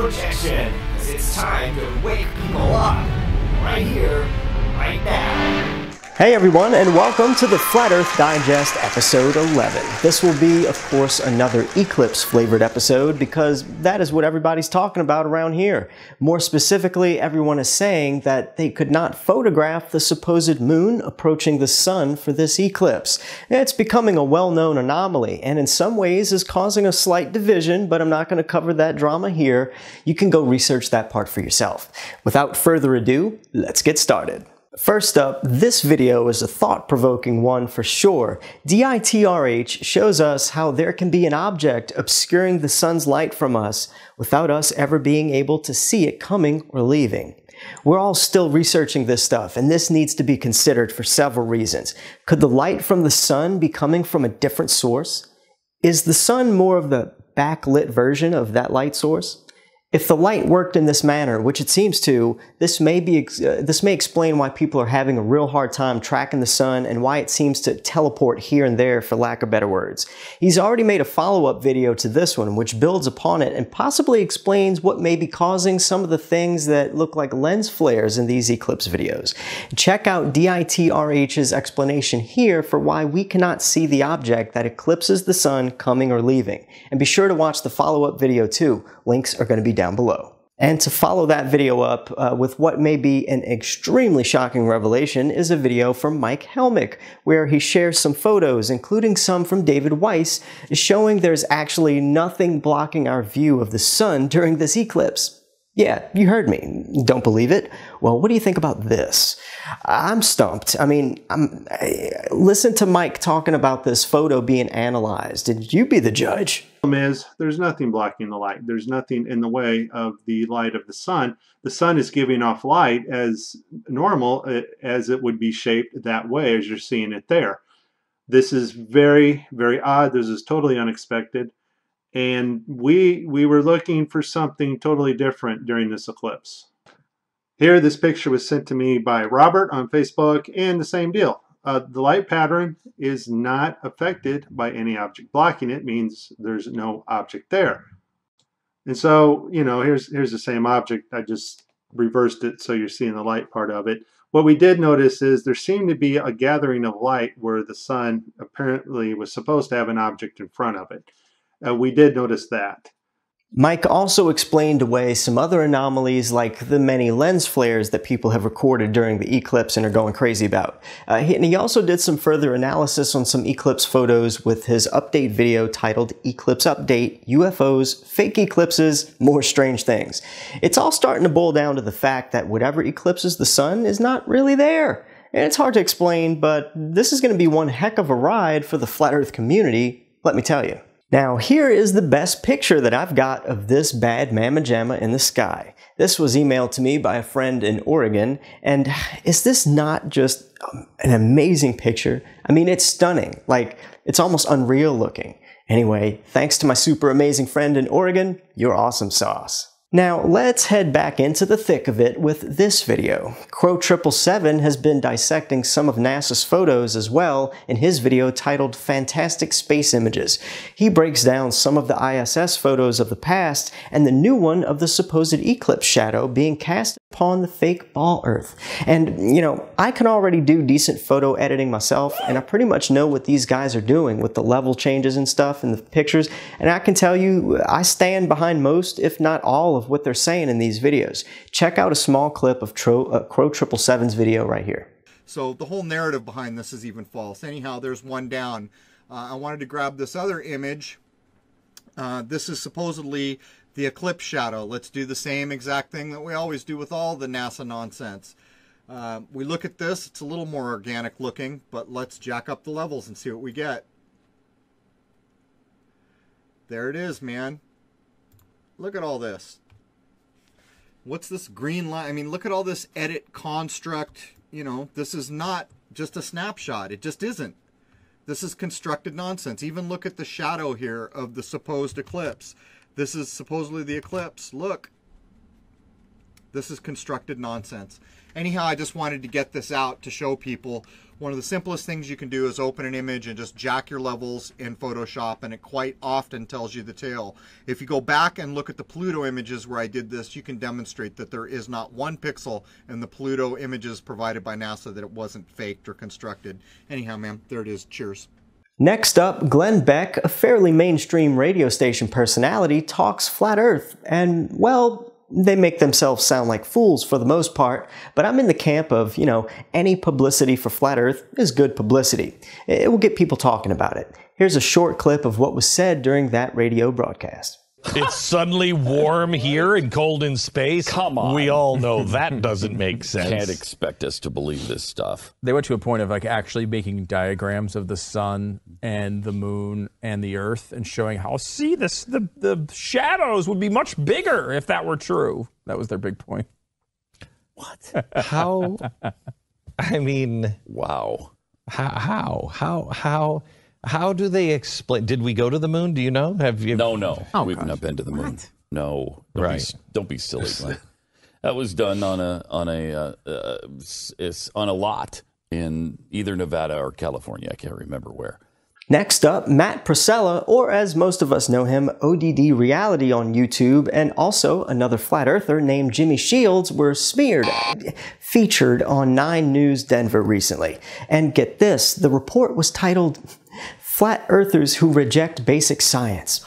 projection, 'cause it's time to wake people up. Right here, right now. Hey everyone, and welcome to the Flat Earth Digest episode 11. This will be, of course, another Eclipse flavored episode because that is what everybody's talking about around here. More specifically, everyone is saying that they could not photograph the supposed moon approaching the sun for this eclipse. It's becoming a well-known anomaly and in some ways is causing a slight division, but I'm not going to cover that drama here. You can go research that part for yourself. Without further ado, let's get started. First up, this video is a thought-provoking one for sure. DITRH shows us how there can be an object obscuring the sun's light from us without us ever being able to see it coming or leaving. We're all still researching this stuff, and this needs to be considered for several reasons. Could the light from the sun be coming from a different source? Is the sun more of the backlit version of that light source? If the light worked in this manner, which it seems to, this may explain why people are having a real hard time tracking the sun and why it seems to teleport here and there, for lack of better words. He's already made a follow-up video to this one, which builds upon it and possibly explains what may be causing some of the things that look like lens flares in these eclipse videos. Check out DITRH's explanation here for why we cannot see the object that eclipses the sun coming or leaving. And be sure to watch the follow-up video too. Links are going to be down below. And to follow that video up with what may be an extremely shocking revelation is a video from Mike Helmick, where he shares some photos, including some from David Weiss, showing there's actually nothing blocking our view of the sun during this eclipse. Yeah, you heard me. Don't believe it? Well, what do you think about this? I'm stumped. I mean, listen to Mike talking about this photo being analyzed, and you be the judge. The problem is, there's nothing blocking the light. There's nothing in the way of the light of the sun. The sun is giving off light as normal, as it would be shaped that way as you're seeing it there. This is very, very odd. This is totally unexpected. And we were looking for something totally different during this eclipse. Here, this picture was sent to me by Robert on Facebook, and the same deal. The light pattern is not affected by any object blocking it, means there's no object there. And so, you know, here's the same object. I just reversed it so you're seeing the light part of it. What we did notice is there seemed to be a gathering of light where the sun apparently was supposed to have an object in front of it. We did notice that. Mike also explained away some other anomalies like the many lens flares that people have recorded during the eclipse and are going crazy about. And he also did some further analysis on some eclipse photos with his update video titled Eclipse Update, UFOs, Fake Eclipses, More Strange Things. It's all starting to boil down to the fact that whatever eclipses the sun is not really there. And it's hard to explain, but this is going to be one heck of a ride for the Flat Earth community, let me tell you. Now, here is the best picture that I've got of this bad mamma jamma in the sky. This was emailed to me by a friend in Oregon, and is this not just an amazing picture? I mean, it's stunning. Like, it's almost unreal looking. Anyway, thanks to my super amazing friend in Oregon, you're awesome sauce. Now, let's head back into the thick of it with this video. Crow777 has been dissecting some of NASA's photos as well in his video titled Fantastic Space Images. He breaks down some of the ISS photos of the past and the new one of the supposed eclipse shadow being cast upon the fake ball Earth. And, you know, I can already do decent photo editing myself, and I pretty much know what these guys are doing with the level changes and stuff in the pictures, and I can tell you I stand behind most, if not all, of what they're saying in these videos. Check out a small clip of Crow777's video right here. So the whole narrative behind this is even false. Anyhow, there's one down. I wanted to grab this other image. This is supposedly the eclipse shadow. Let's do the same exact thing that we always do with all the NASA nonsense. We look at this, it's a little more organic looking, but let's jack up the levels and see what we get. There it is, man. Look at all this. What's this green line? I mean, look at all this edit construct. You know, this is not just a snapshot. It just isn't. This is constructed nonsense. Even look at the shadow here of the supposed eclipse. This is supposedly the eclipse. Look. This is constructed nonsense. Anyhow, I just wanted to get this out to show people one of the simplest things you can do is open an image and just jack your levels in Photoshop, and it quite often tells you the tale. If you go back and look at the Pluto images where I did this, you can demonstrate that there is not one pixel in the Pluto images provided by NASA that it wasn't faked or constructed. Anyhow, ma'am, there it is. Cheers. Next up, Glen Beck, a fairly mainstream radio station personality, talks flat Earth, and, well, they make themselves sound like fools for the most part, but I'm in the camp of, any publicity for flat Earth is good publicity. It will get people talking about it. Here's a short clip of what was said during that radio broadcast. It's suddenly warm here and cold in space. Come on. We all know that doesn't make sense. Can't expect us to believe this stuff. They went to a point of actually making diagrams of the sun and the moon and the earth and showing how, see, the shadows would be much bigger if that were true. That was their big point. What? How? I mean, wow. How do they explain? Did we go to the moon? Do you know? Have you? No. Oh, We've gosh. not been to the moon. What? No. Don't be silly, Glenn. That was done on a lot in either Nevada or California. I can't remember where. Next up, Matt Priscilla, or as most of us know him, ODD Reality on YouTube, and also another flat earther named Jimmy Shields were featured on 9 News Denver recently. And get this, the report was titled, Flat Earthers Who Reject Basic Science.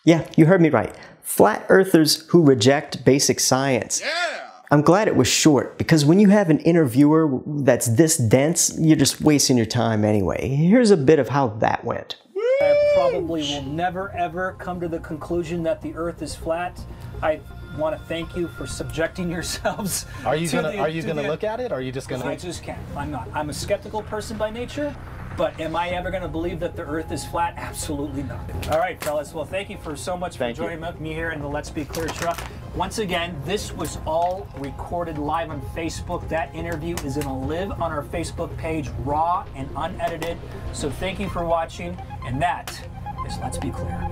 Yeah, you heard me right. Flat Earthers Who Reject Basic Science. Yeah! I'm glad it was short, because when you have an interviewer that's this dense, you're just wasting your time anyway. Here's a bit of how that went. I probably will never ever come to the conclusion that the Earth is flat. I want to thank you for subjecting yourselves. Are you gonna look at it, or are you just gonna? I just can't. I'm not. I'm a skeptical person by nature. But am I ever going to believe that the Earth is flat? Absolutely not. All right, fellas. Well, thank you so much for joining me here in the Let's Be Clear truck. Once again, this was all recorded live on Facebook. That interview is going to live on our Facebook page, raw and unedited. So thank you for watching, and that is Let's Be Clear.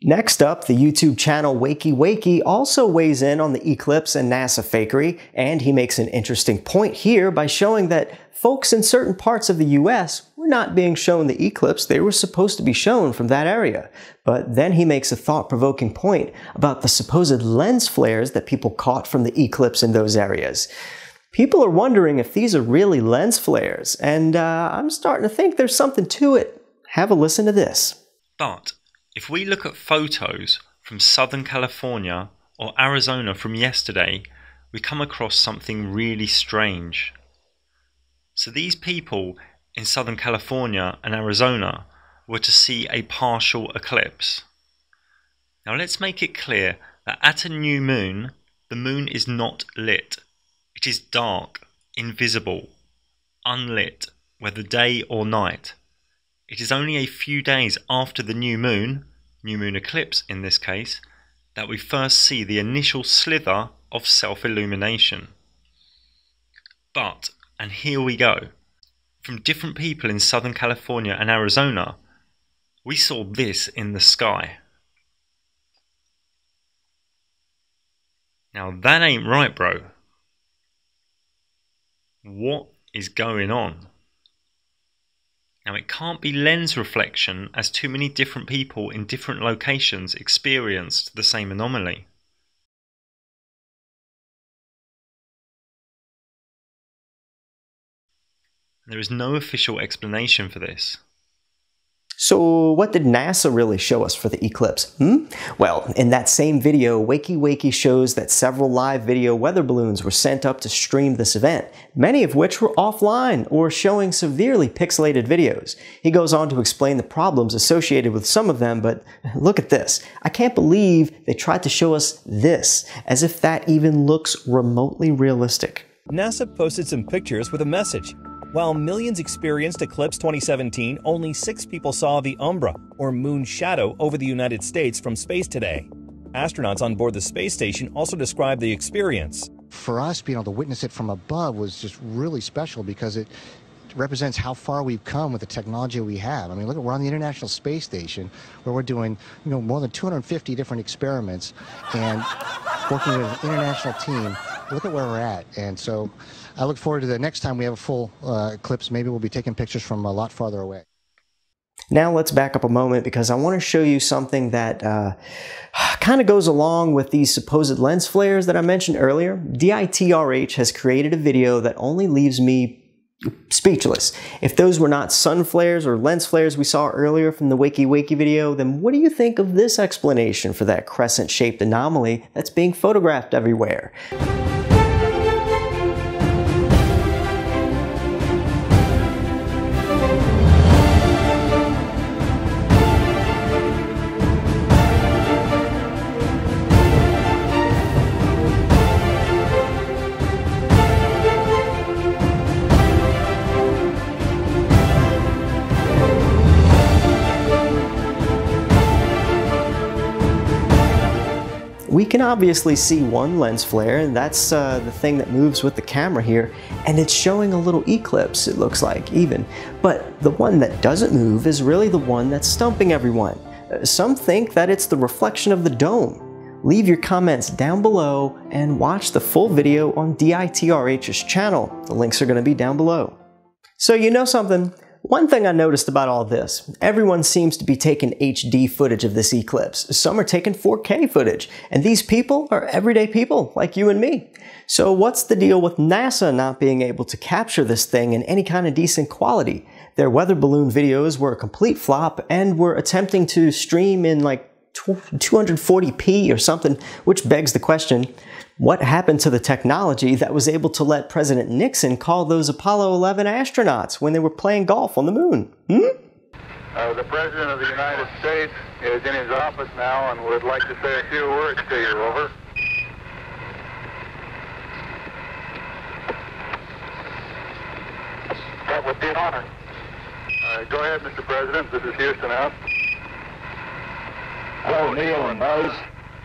Next up, the YouTube channel waykiwayki also weighs in on the Eclipse and NASA fakery, and he makes an interesting point here by showing that folks in certain parts of the US were not being shown the eclipse they were supposed to be shown from that area. But then he makes a thought-provoking point about the supposed lens flares that people caught from the eclipse in those areas. People are wondering if these are really lens flares, and I'm starting to think there's something to it. Have a listen to this. But if we look at photos from Southern California or Arizona from yesterday, we come across something really strange. So these people in Southern California and Arizona were to see a partial eclipse. Now let's make it clear that at a new moon, the moon is not lit. It is dark, invisible, unlit, whether day or night. It is only a few days after the new moon eclipse in this case, that we first see the initial slither of self-illumination. But, and here we go, from different people in Southern California and Arizona, we saw this in the sky. Now that ain't right, bro. What is going on? Now it can't be lens reflection, as too many different people in different locations experienced the same anomaly. There is no official explanation for this. So what did NASA really show us for the eclipse? Well, in that same video, waykiwayki shows that several live video weather balloons were sent up to stream this event, many of which were offline or showing severely pixelated videos. He goes on to explain the problems associated with some of them, but look at this. I can't believe they tried to show us this, as if that even looks remotely realistic. NASA posted some pictures with a message. While millions experienced Eclipse 2017, only 6 people saw the umbra, or moon shadow, over the United States from space today. Astronauts on board the space station also described the experience. For us, being able to witness it from above was just really special because it represents how far we've come with the technology we have. I mean, look, we're on the International Space Station where we're doing, more than 250 different experiments and working with an international team look at where we're at. And so I look forward to the next time we have a full eclipse. Maybe we'll be taking pictures from a lot farther away. Now let's back up a moment because I want to show you something that kind of goes along with these supposed lens flares that I mentioned earlier. DITRH has created a video that only leaves me speechless. If those were not sun flares or lens flares we saw earlier from the waykiwayki video, then what do you think of this explanation for that crescent-shaped anomaly that's being photographed everywhere? We can obviously see one lens flare, and that's the thing that moves with the camera here, and it's showing a little eclipse, it looks like, even. But the one that doesn't move is really the one that's stumping everyone. Some think that it's the reflection of the dome. Leave your comments down below and watch the full video on DITRH's channel. The links are going to be down below. So you know something? One thing I noticed about all this, everyone seems to be taking HD footage of this eclipse. Some are taking 4K footage, and these people are everyday people like you and me. So what's the deal with NASA not being able to capture this thing in any kind of decent quality? Their weather balloon videos were a complete flop and were attempting to stream in like 240p or something, which begs the question, what happened to the technology that was able to let President Nixon call those Apollo 11 astronauts when they were playing golf on the moon? The President of the United States is in his office now and would like to say a few words to you. Over. That would be an honor. Go ahead, Mr. President. This is Houston out. Hello, Neil and Buzz.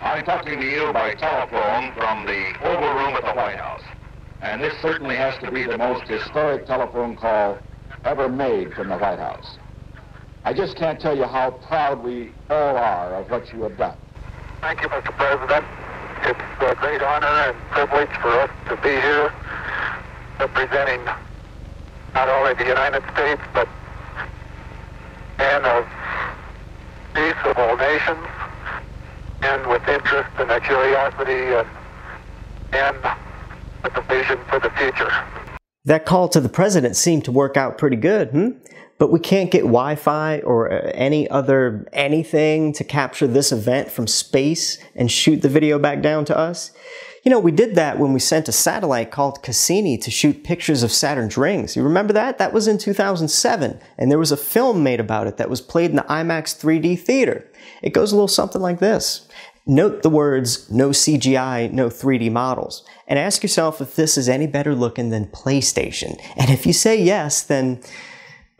I'm talking to you by telephone from the Oval Room at the White House. And this certainly has to be the most historic telephone call ever made from the White House. I just can't tell you how proud we all are of what you have done. Thank you, Mr. President. It's a great honor and privilege for us to be here representing not only the United States, but men of peace of all nations, and with interest and a curiosity and with a vision for the future. That call to the president seemed to work out pretty good, But we can't get Wi-Fi or any other anything to capture this event from space and shoot the video back down to us. You know, we did that when we sent a satellite called Cassini to shoot pictures of Saturn's rings. You remember that? That was in 2007, and there was a film made about it that was played in the IMAX 3D theater. It goes a little something like this. Note the words, no CGI, no 3D models, and ask yourself if this is any better looking than PlayStation. And if you say yes, then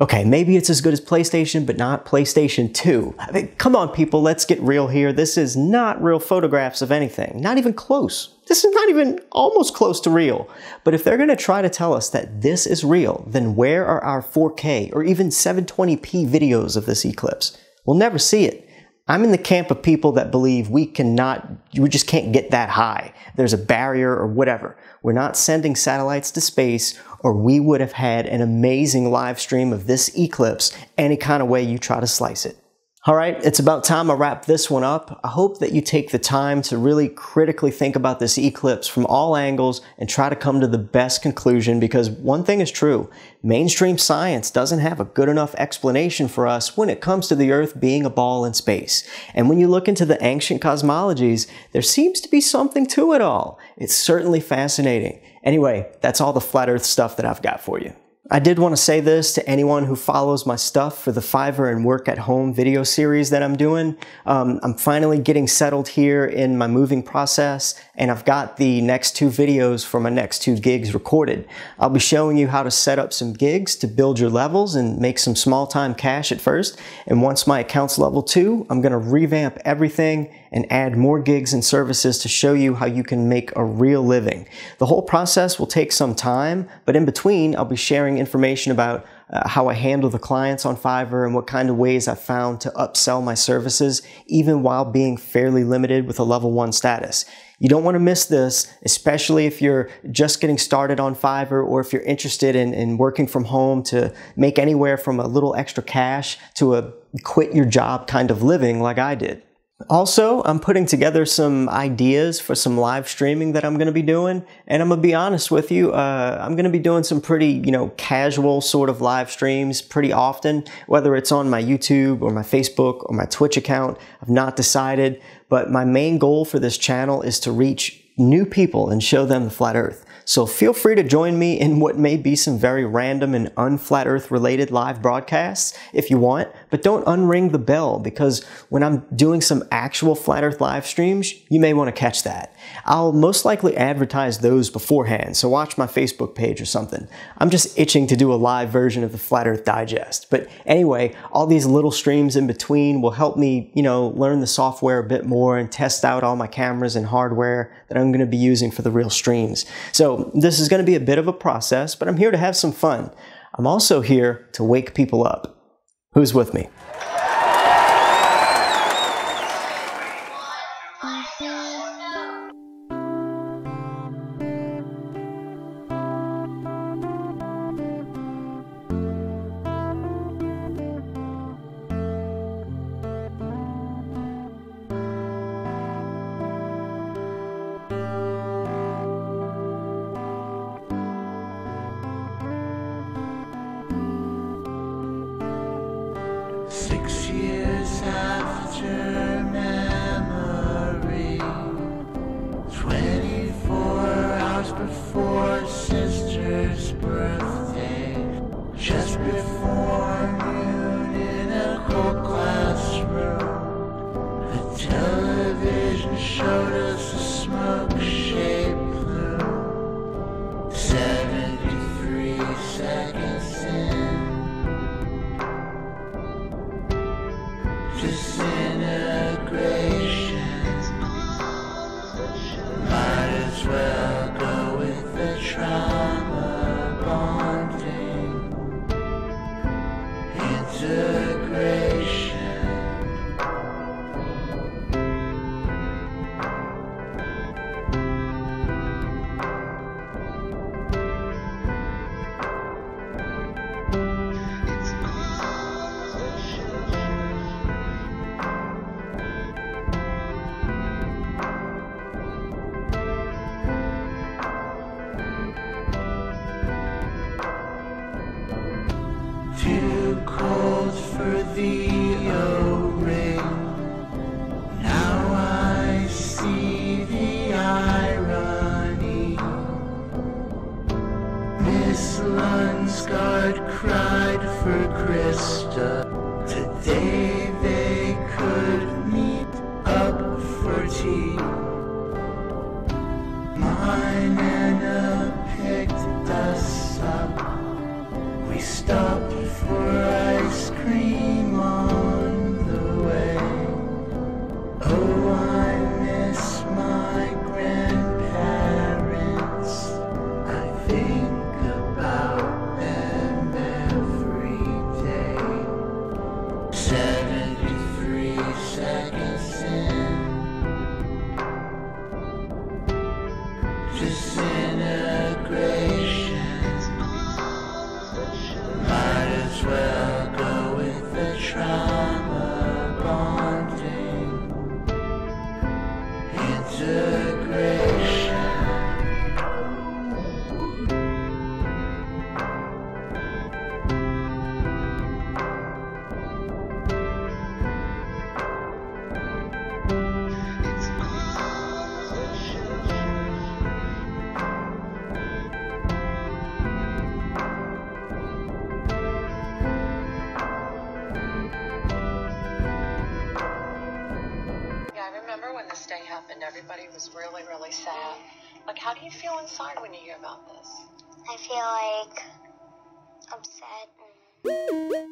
okay, maybe it's as good as PlayStation, but not PlayStation 2. I mean, come on, people, let's get real here. This is not real photographs of anything. Not even close. This is not even almost close to real. But if they're going to try to tell us that this is real, then where are our 4K or even 720p videos of this eclipse? We'll never see it. I'm in the camp of people that believe we just can't get that high. There's a barrier or whatever. We're not sending satellites to space, or we would have had an amazing live stream of this eclipse any kind of way you try to slice it. All right, it's about time I wrap this one up. I hope that you take the time to really critically think about this eclipse from all angles and try to come to the best conclusion, because one thing is true, mainstream science doesn't have a good enough explanation for us when it comes to the Earth being a ball in space. And when you look into the ancient cosmologies, there seems to be something to it all. It's certainly fascinating. Anyway, that's all the flat Earth stuff that I've got for you. I did want to say this to anyone who follows my stuff for the Fiverr and Work at Home video series that I'm doing. I'm finally getting settled here in my moving process, and I've got the next 2 videos for my next 2 gigs recorded. I'll be showing you how to set up some gigs to build your levels and make some small-time cash at first. And once my account's level 2, I'm going to revamp everything and add more gigs and services to show you how you can make a real living. The whole process will take some time, but in between, I'll be sharing information about how I handle the clients on Fiverr and what kind of ways I found to upsell my services, even while being fairly limited with a level 1 status. You don't want to miss this, especially if you're just getting started on Fiverr or if you're interested in working from home to make anywhere from a little extra cash to a quit your job kind of living like I did. Also, I'm putting together some ideas for some live streaming that I'm going to be doing, and I'm going to be honest with you, I'm going to be doing some pretty, casual sort of live streams pretty often, whether it's on my YouTube or my Facebook or my Twitch account. I've not decided, but my main goal for this channel is to reach new people and show them the flat earth. So feel free to join me in what may be some very random and un-flat earth related live broadcasts if you want, but don't unring the bell, because when I'm doing some actual flat earth live streams, you may want to catch that. I'll most likely advertise those beforehand, so watch my Facebook page or something. I'm just itching to do a live version of the Flat Earth Digest. But anyway, all these little streams in between will help me, learn the software a bit more and test out all my cameras and hardware that I'm going to be using for the real streams. So this is going to be a bit of a process, but I'm here to have some fun. I'm also here to wake people up. Who's with me? Everybody was really, really sad. Like, how do you feel inside when you hear about this? I feel like upset and